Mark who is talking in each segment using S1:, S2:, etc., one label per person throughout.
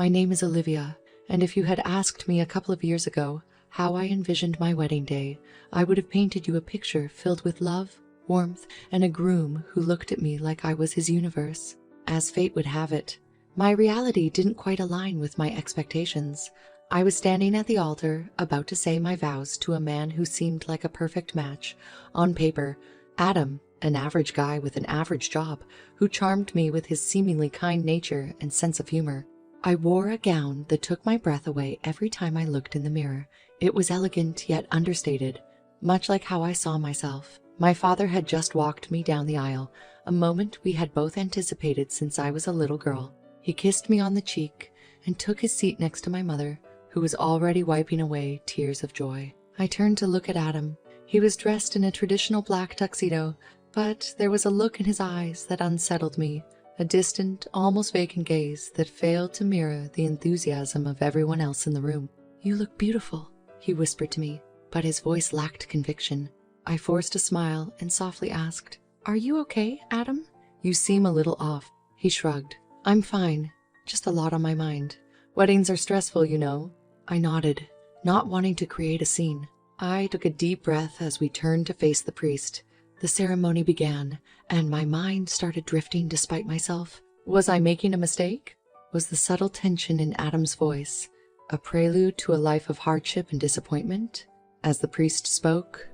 S1: My name is Olivia, and if you had asked me a couple of years ago how I envisioned my wedding day, I would have painted you a picture filled with love, warmth, and a groom who looked at me like I was his universe. As fate would have it, my reality didn't quite align with my expectations. I was standing at the altar, about to say my vows to a man who seemed like a perfect match. On paper, Adam, an average guy with an average job, who charmed me with his seemingly kind nature and sense of humor. I wore a gown that took my breath away every time I looked in the mirror. It was elegant yet understated, much like how I saw myself. My father had just walked me down the aisle, a moment we had both anticipated since I was a little girl. He kissed me on the cheek and took his seat next to my mother, who was already wiping away tears of joy. I turned to look at Adam. He was dressed in a traditional black tuxedo, but there was a look in his eyes that unsettled me, a distant, almost vacant gaze that failed to mirror the enthusiasm of everyone else in the room. "You look beautiful," he whispered to me, but his voice lacked conviction. I forced a smile and softly asked, "Are you okay, Adam? You seem a little off." He shrugged. "I'm fine, just a lot on my mind. Weddings are stressful, you know." I nodded, not wanting to create a scene. I took a deep breath as we turned to face the priest. The ceremony began, and my mind started drifting despite myself. Was I making a mistake? Was the subtle tension in Adam's voice a prelude to a life of hardship and disappointment? As the priest spoke,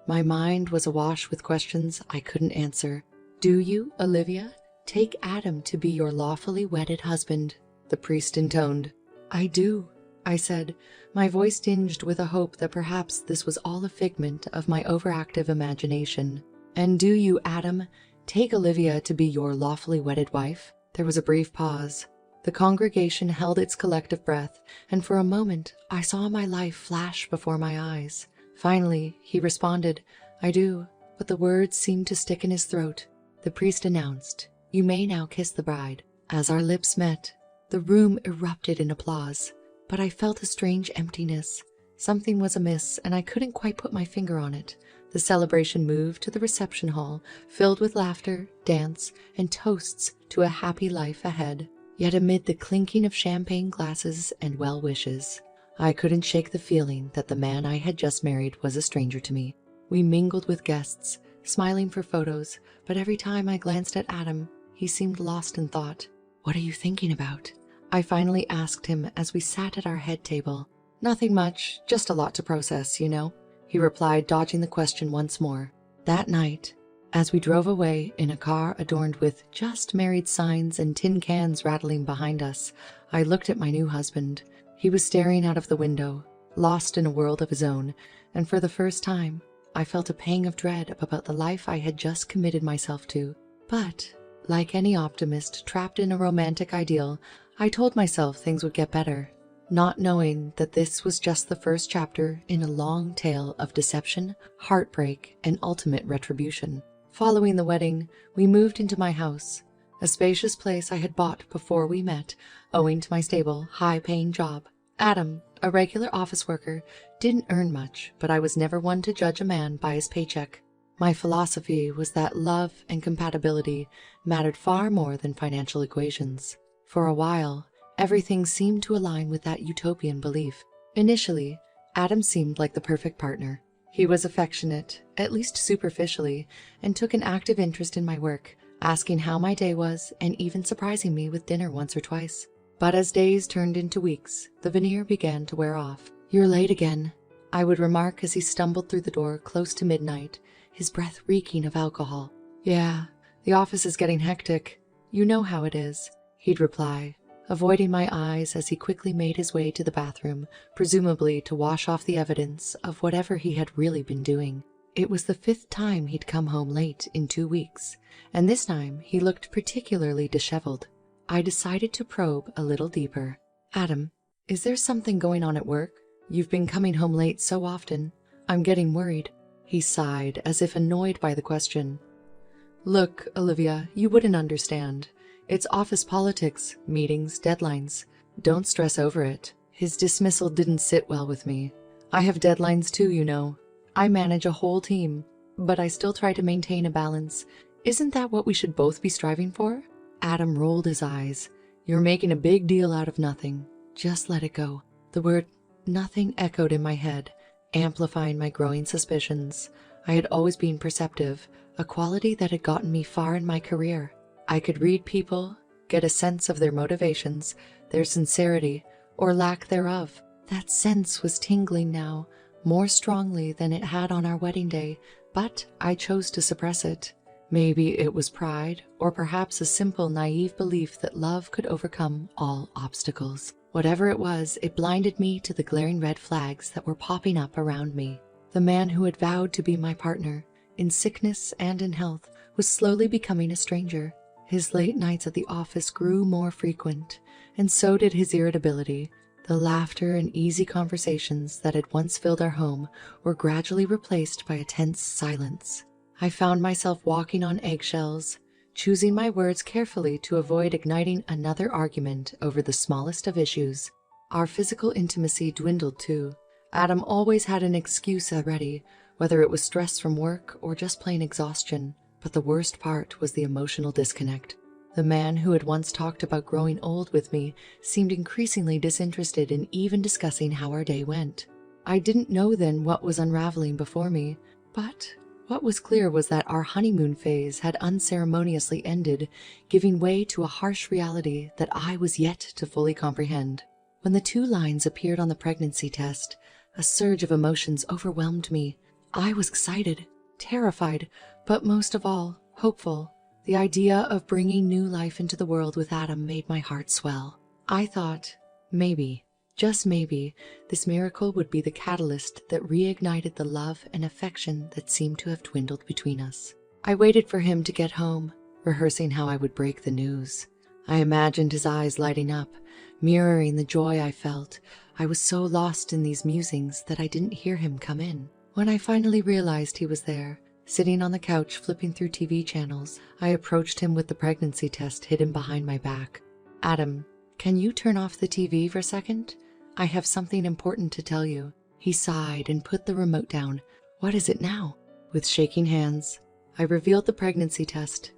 S1: my mind was awash with questions I couldn't answer. "Do you, Olivia, take Adam to be your lawfully wedded husband?" the priest intoned. "I do," I said, my voice tinged with a hope that perhaps this was all a figment of my overactive imagination. "And do you, Adam, take Olivia to be your lawfully wedded wife?" There was a brief pause. The congregation held its collective breath, and for a moment I saw my life flash before my eyes. Finally, he responded, "I do," but the words seemed to stick in his throat. The priest announced, "You may now kiss the bride." As our lips met, the room erupted in applause, but I felt a strange emptiness. Something was amiss, and I couldn't quite put my finger on it. The celebration moved to the reception hall, filled with laughter, dance, and toasts to a happy life ahead. Yet amid the clinking of champagne glasses and well wishes, I couldn't shake the feeling that the man I had just married was a stranger to me. We mingled with guests, smiling for photos, but every time I glanced at Adam, he seemed lost in thought. "What are you thinking about?" I finally asked him as we sat at our head table. "Nothing much, just a lot to process, you know," he replied, dodging the question once more. That night, as we drove away in a car adorned with "just married" signs and tin cans rattling behind us, I looked at my new husband. He was staring out of the window, lost in a world of his own, and for the first time, I felt a pang of dread about the life I had just committed myself to. But, like any optimist trapped in a romantic ideal, I told myself things would get better, not knowing that this was just the first chapter in a long tale of deception, heartbreak, and ultimate retribution. Following the wedding, we moved into my house, a spacious place I had bought before we met, owing to my stable, high-paying job. Adam, a regular office worker, didn't earn much, but I was never one to judge a man by his paycheck. My philosophy was that love and compatibility mattered far more than financial equations. For a while, everything seemed to align with that utopian belief. Initially, Adam seemed like the perfect partner. He was affectionate, at least superficially, and took an active interest in my work, asking how my day was and even surprising me with dinner once or twice. But as days turned into weeks, the veneer began to wear off. "You're late again," I would remark as he stumbled through the door close to midnight, his breath reeking of alcohol. "Yeah, the office is getting hectic. You know how it is," he'd reply, avoiding my eyes as he quickly made his way to the bathroom, presumably to wash off the evidence of whatever he had really been doing. It was the 5th time he'd come home late in 2 weeks, and this time he looked particularly disheveled. I decided to probe a little deeper. "Adam, is there something going on at work? You've been coming home late so often. I'm getting worried." He sighed, as if annoyed by the question. "Look, Olivia, you wouldn't understand. It's office politics, meetings, deadlines. Don't stress over it." His dismissal didn't sit well with me. I have deadlines too, you know. I manage a whole team, but I still try to maintain a balance. Isn't that what we should both be striving for? Adam rolled his eyes. You're making a big deal out of nothing. Just let it go." The word nothing echoed in my head, amplifying my growing suspicions. I had always been perceptive, a quality that had gotten me far in my career. I could read people, get a sense of their motivations, their sincerity, or lack thereof. That sense was tingling now, more strongly than it had on our wedding day, but I chose to suppress it. Maybe it was pride, or perhaps a simple, naive belief that love could overcome all obstacles. Whatever it was, it blinded me to the glaring red flags that were popping up around me. The man who had vowed to be my partner, in sickness and in health, was slowly becoming a stranger. His late nights at the office grew more frequent, and so did his irritability. The laughter and easy conversations that had once filled our home were gradually replaced by a tense silence. I found myself walking on eggshells, choosing my words carefully to avoid igniting another argument over the smallest of issues. Our physical intimacy dwindled too. Adam always had an excuse ready, whether it was stress from work or just plain exhaustion. But the worst part was the emotional disconnect. The man who had once talked about growing old with me seemed increasingly disinterested in even discussing how our day went. I didn't know then what was unraveling before me, but what was clear was that our honeymoon phase had unceremoniously ended, giving way to a harsh reality that I was yet to fully comprehend. When the 2 lines appeared on the pregnancy test, a surge of emotions overwhelmed me. I was excited, terrified, but most of all, hopeful. The idea of bringing new life into the world with Adam made my heart swell. I thought, maybe, just maybe, this miracle would be the catalyst that reignited the love and affection that seemed to have dwindled between us. I waited for him to get home, rehearsing how I would break the news. I imagined his eyes lighting up, mirroring the joy I felt. I was so lost in these musings that I didn't hear him come in. When I finally realized he was there, sitting on the couch flipping through TV channels, I approached him with the pregnancy test hidden behind my back. "Adam, can you turn off the TV for a second? I have something important to tell you." He sighed and put the remote down. "What is it now?" With shaking hands, I revealed the pregnancy test.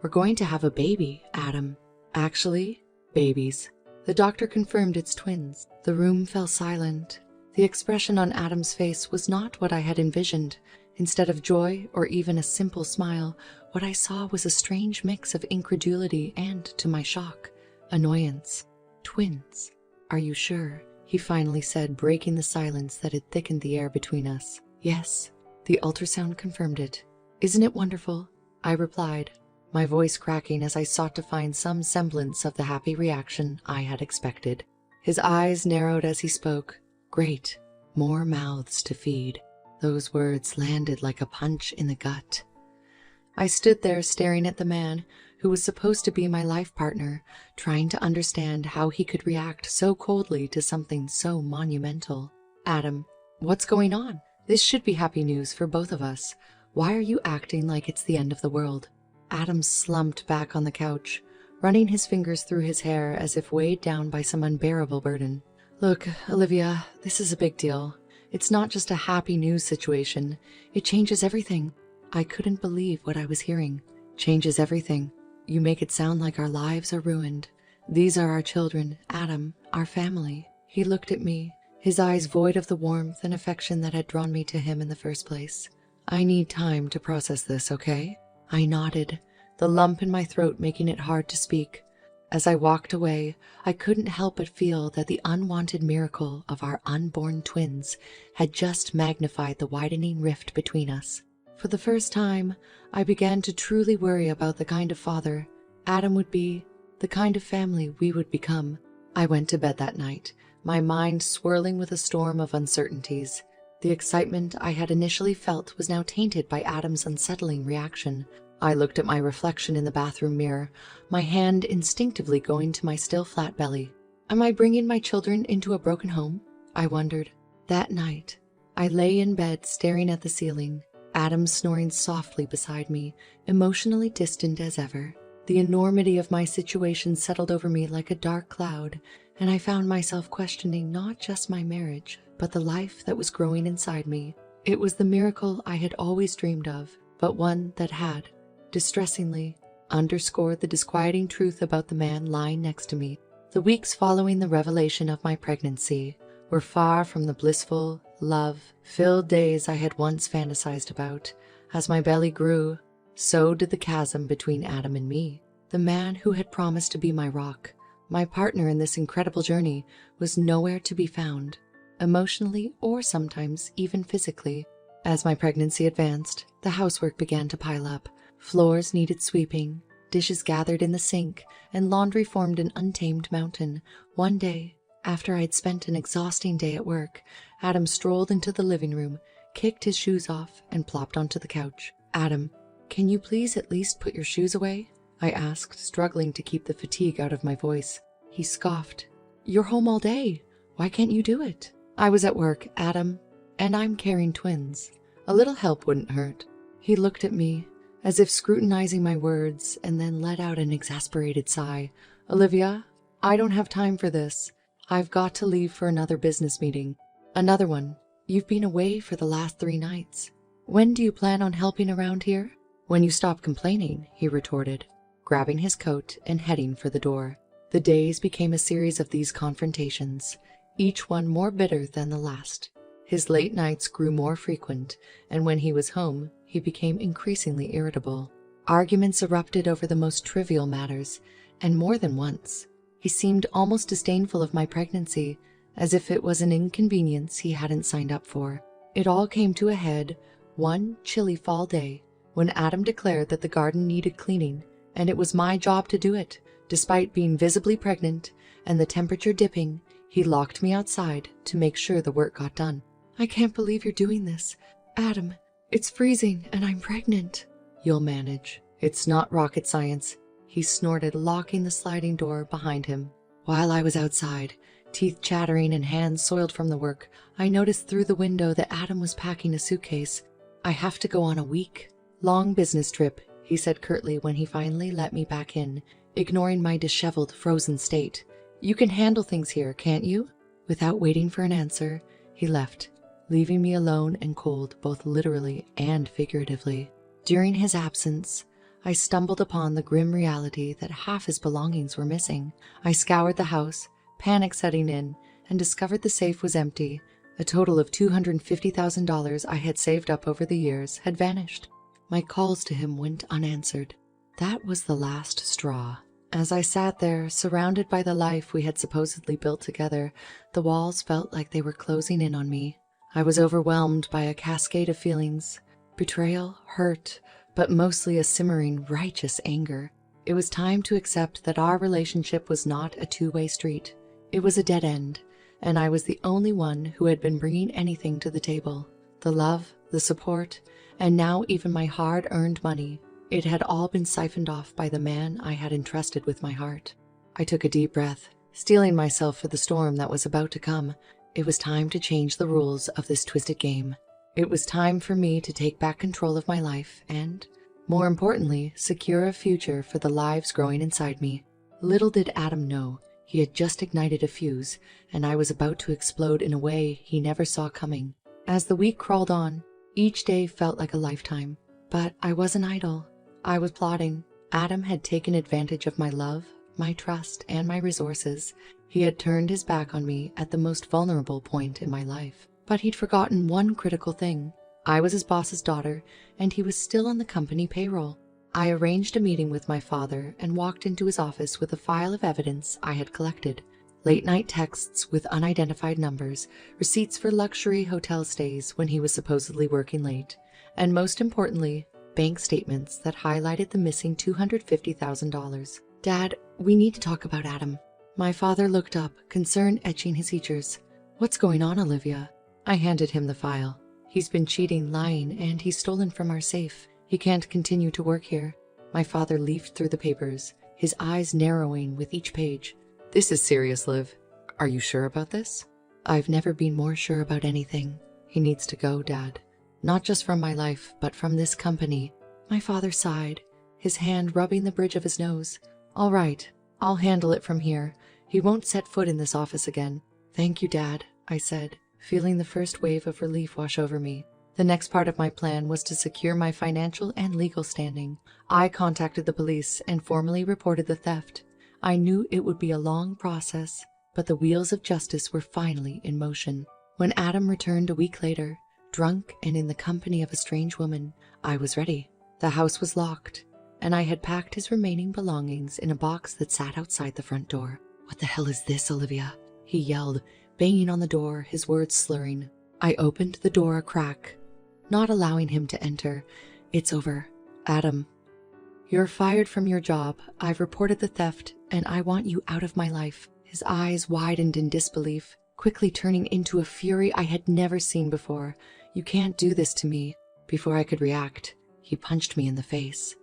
S1: "We're going to have a baby, Adam." "Actually, babies." The doctor confirmed it's twins. The room fell silent. The expression on Adam's face was not what I had envisioned. Instead of joy or even a simple smile, what I saw was a strange mix of incredulity and, to my shock, annoyance. "Twins. Are you sure?" he finally said, breaking the silence that had thickened the air between us. "Yes." The ultrasound confirmed it. "Isn't it wonderful?" I replied, my voice cracking as I sought to find some semblance of the happy reaction I had expected. His eyes narrowed as he spoke. "Great. More mouths to feed." Those words landed like a punch in the gut. I stood there staring at the man who was supposed to be my life partner, trying to understand how he could react so coldly to something so monumental. "Adam, what's going on? This should be happy news for both of us. Why are you acting like it's the end of the world?" Adam slumped back on the couch, running his fingers through his hair as if weighed down by some unbearable burden. "Look, Olivia, this is a big deal. It's not just a happy news situation. It changes everything." I couldn't believe what I was hearing. "Changes everything? You make it sound like our lives are ruined. These are our children, Adam, our family." He looked at me, his eyes void of the warmth and affection that had drawn me to him in the first place. "I need time to process this, okay?" I nodded, the lump in my throat making it hard to speak. As I walked away, I couldn't help but feel that the unwanted miracle of our unborn twins had just magnified the widening rift between us. For the first time, I began to truly worry about the kind of father Adam would be, the kind of family we would become. I went to bed that night, my mind swirling with a storm of uncertainties. The excitement I had initially felt was now tainted by Adam's unsettling reaction. I looked at my reflection in the bathroom mirror, my hand instinctively going to my still flat belly. Am I bringing my children into a broken home? I wondered. That night, I lay in bed staring at the ceiling, Adam snoring softly beside me, emotionally distant as ever. The enormity of my situation settled over me like a dark cloud, and I found myself questioning not just my marriage, but the life that was growing inside me. It was the miracle I had always dreamed of, but one that had, distressingly, underscored the disquieting truth about the man lying next to me. The weeks following the revelation of my pregnancy were far from the blissful, love-filled days I had once fantasized about. As my belly grew, so did the chasm between Adam and me. The man who had promised to be my rock, my partner in this incredible journey, was nowhere to be found, emotionally or sometimes even physically. As my pregnancy advanced, the housework began to pile up. Floors needed sweeping, dishes gathered in the sink, and laundry formed an untamed mountain. One day, after I had spent an exhausting day at work, Adam strolled into the living room, kicked his shoes off, and plopped onto the couch. "Adam, can you please at least put your shoes away?" I asked, struggling to keep the fatigue out of my voice. He scoffed. "You're home all day. Why can't you do it?" "I was at work, Adam, and I'm carrying twins. A little help wouldn't hurt." He looked at me, as if scrutinizing my words, and then let out an exasperated sigh. "Olivia, I don't have time for this. I've got to leave for another business meeting." "Another one? You've been away for the last 3 nights. When do you plan on helping around here?" "When you stop complaining," he retorted, grabbing his coat and heading for the door. The days became a series of these confrontations, each one more bitter than the last. His late nights grew more frequent, and when he was home, he became increasingly irritable. Arguments erupted over the most trivial matters, and more than once. He seemed almost disdainful of my pregnancy, as if it was an inconvenience he hadn't signed up for. It all came to a head one chilly fall day, when Adam declared that the garden needed cleaning, and it was my job to do it. Despite being visibly pregnant and the temperature dipping, he locked me outside to make sure the work got done. "I can't believe you're doing this. Adam, it's freezing and I'm pregnant." "You'll manage. It's not rocket science," he snorted, locking the sliding door behind him. While I was outside, teeth chattering and hands soiled from the work, I noticed through the window that Adam was packing a suitcase. "I have to go on a week-long business trip," he said curtly when he finally let me back in, ignoring my disheveled, frozen state. "You can handle things here, can't you?" Without waiting for an answer, he left, leaving me alone and cold, both literally and figuratively. During his absence, I stumbled upon the grim reality that half his belongings were missing. I scoured the house, panic setting in, and discovered the safe was empty. A total of $250,000 I had saved up over the years had vanished. My calls to him went unanswered. That was the last straw. As I sat there, surrounded by the life we had supposedly built together, the walls felt like they were closing in on me. I was overwhelmed by a cascade of feelings: betrayal, hurt, but mostly a simmering, righteous anger. It was time to accept that our relationship was not a two-way street. It was a dead end, and I was the only one who had been bringing anything to the table. The love, the support, and now even my hard-earned money. It had all been siphoned off by the man I had entrusted with my heart. I took a deep breath, steeling myself for the storm that was about to come. It was time to change the rules of this twisted game. It was time for me to take back control of my life and, more importantly, secure a future for the lives growing inside me. Little did Adam know, he had just ignited a fuse, and I was about to explode in a way he never saw coming. As the week crawled on, each day felt like a lifetime. But I wasn't idle. I was plotting. Adam had taken advantage of my love, my trust, and my resources. He had turned his back on me at the most vulnerable point in my life. But he'd forgotten one critical thing. I was his boss's daughter, and he was still on the company payroll. I arranged a meeting with my father and walked into his office with a file of evidence I had collected. Late-night texts with unidentified numbers, receipts for luxury hotel stays when he was supposedly working late, and most importantly, bank statements that highlighted the missing $250,000. "Dad, we need to talk about Adam." My father looked up, concern etching his features. "What's going on, Olivia?" I handed him the file. "He's been cheating, lying, and he's stolen from our safe. He can't continue to work here." My father leafed through the papers, his eyes narrowing with each page. "This is serious, Liv. Are you sure about this?" "I've never been more sure about anything. He needs to go, Dad. Not just from my life, but from this company." My father sighed, his hand rubbing the bridge of his nose. "All right, I'll handle it from here. He won't set foot in this office again." "Thank you, Dad," I said, feeling the first wave of relief wash over me. The next part of my plan was to secure my financial and legal standing. I contacted the police and formally reported the theft. I knew it would be a long process, but the wheels of justice were finally in motion. When Adam returned a week later, drunk and in the company of a strange woman, I was ready. The house was locked, and I had packed his remaining belongings in a box that sat outside the front door. "What the hell is this, Olivia?" he yelled, banging on the door, his words slurring. I opened the door a crack, not allowing him to enter. "It's over, Adam. You're fired from your job. I've reported the theft, and I want you out of my life." His eyes widened in disbelief, quickly turning into a fury I had never seen before. "You can't do this to me." Before I could react, he punched me in the face.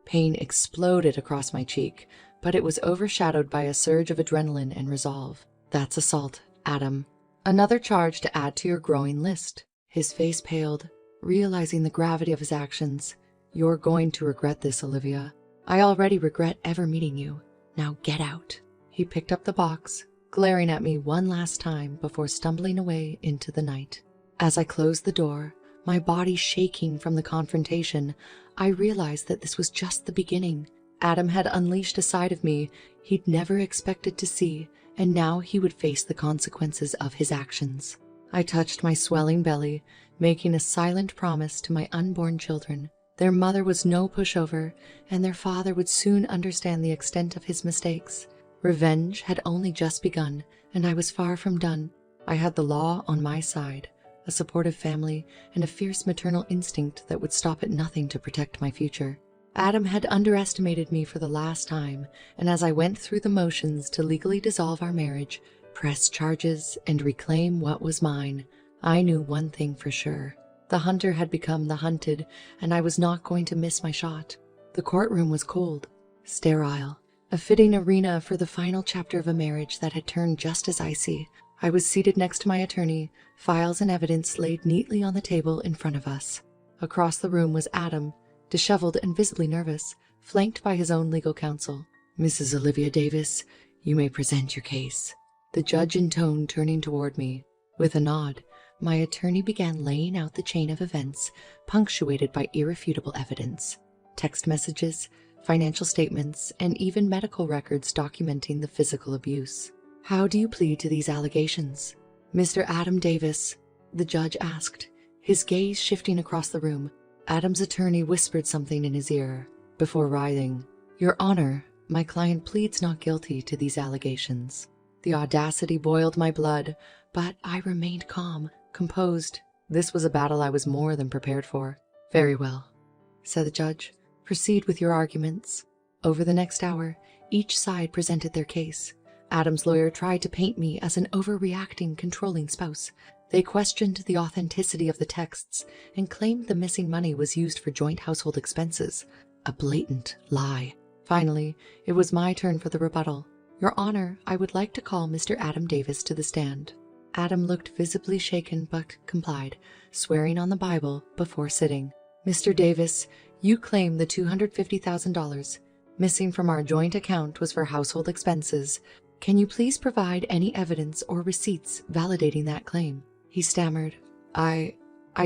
S1: Pain exploded across my cheek, but it was overshadowed by a surge of adrenaline and resolve. "That's assault, Adam. Another charge to add to your growing list." His face paled, realizing the gravity of his actions. "You're going to regret this, Olivia. I already regret ever meeting you. Now get out." He picked up the box, glaring at me one last time before stumbling away into the night. As I closed the door, my body shaking from the confrontation, I realized that this was just the beginning. Adam had unleashed a side of me he'd never expected to see, and now he would face the consequences of his actions. I touched my swelling belly, making a silent promise to my unborn children. Their mother was no pushover, and their father would soon understand the extent of his mistakes. Revenge had only just begun, and I was far from done. I had the law on my side, a supportive family, and a fierce maternal instinct that would stop at nothing to protect my future. Adam had underestimated me for the last time, and as I went through the motions to legally dissolve our marriage, press charges, and reclaim what was mine, I knew one thing for sure. The hunter had become the hunted, and I was not going to miss my shot. The courtroom was cold, sterile, a fitting arena for the final chapter of a marriage that had turned just as icy. I was seated next to my attorney, files and evidence laid neatly on the table in front of us. Across the room was Adam, disheveled and visibly nervous, flanked by his own legal counsel. "Mrs. Olivia Davis, you may present your case," the judge intoned, turning toward me. With a nod, my attorney began laying out the chain of events, punctuated by irrefutable evidence. Text messages, financial statements, and even medical records documenting the physical abuse. "How do you plead to these allegations, Mr. Adam Davis?" the judge asked, his gaze shifting across the room. Adam's attorney whispered something in his ear before writhing. "Your Honor, my client pleads not guilty to these allegations." The audacity boiled my blood, but I remained calm, composed. This was a battle I was more than prepared for. "Very well," said the judge. "Proceed with your arguments." Over the next hour, each side presented their case. Adam's lawyer tried to paint me as an overreacting, controlling spouse. They questioned the authenticity of the texts and claimed the missing money was used for joint household expenses. A blatant lie. Finally, it was my turn for the rebuttal. "Your Honor, I would like to call Mr. Adam Davis to the stand." Adam looked visibly shaken but complied, swearing on the Bible before sitting. "Mr. Davis, you claim the $250,000 missing from our joint account was for household expenses. Can you please provide any evidence or receipts validating that claim?" He stammered. I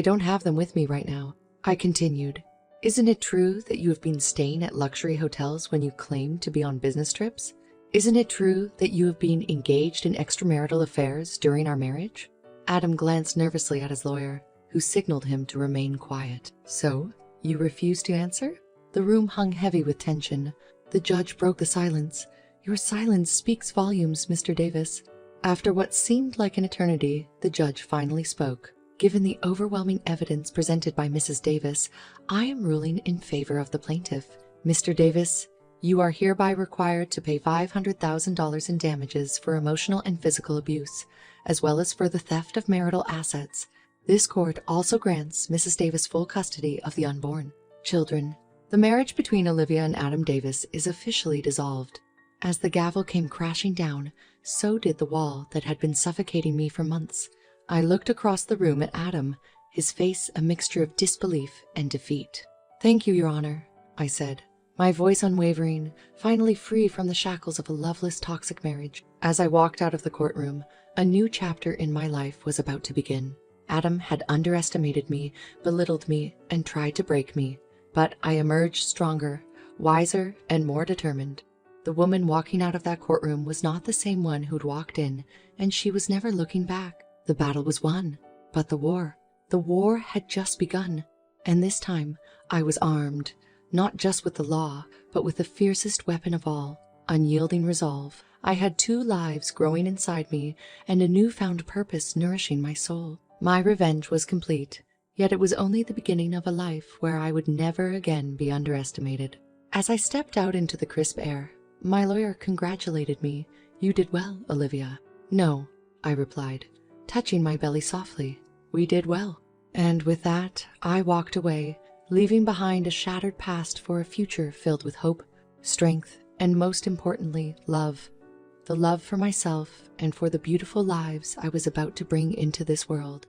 S1: don't have them with me right now." I continued. "Isn't it true that you have been staying at luxury hotels when you claim to be on business trips? Isn't it true that you have been engaged in extramarital affairs during our marriage?" Adam glanced nervously at his lawyer, who signaled him to remain quiet. "So, you refuse to answer?" The room hung heavy with tension. The judge broke the silence. "Your silence speaks volumes, Mr. Davis." After what seemed like an eternity, the judge finally spoke. "Given the overwhelming evidence presented by Mrs. Davis, I am ruling in favor of the plaintiff. Mr. Davis, you are hereby required to pay $500,000 in damages for emotional and physical abuse, as well as for the theft of marital assets. This court also grants Mrs. Davis full custody of the unborn children. The marriage between Olivia and Adam Davis is officially dissolved." As the gavel came crashing down, so did the wall that had been suffocating me for months. I looked across the room at Adam, his face a mixture of disbelief and defeat. "Thank you, Your Honor," I said, my voice unwavering, finally free from the shackles of a loveless, toxic marriage. As I walked out of the courtroom, a new chapter in my life was about to begin. Adam had underestimated me, belittled me, and tried to break me. But I emerged stronger, wiser, and more determined. The woman walking out of that courtroom was not the same one who'd walked in, and she was never looking back. The battle was won, but the war had just begun. And this time, I was armed, not just with the law, but with the fiercest weapon of all, unyielding resolve. I had 2 lives growing inside me and a newfound purpose nourishing my soul. My revenge was complete, yet it was only the beginning of a life where I would never again be underestimated. As I stepped out into the crisp air, my lawyer congratulated me. "You did well, Olivia." "No," I replied, touching my belly softly. "We did well." And with that, I walked away, leaving behind a shattered past for a future filled with hope, strength, and most importantly, love. The love for myself and for the beautiful lives I was about to bring into this world.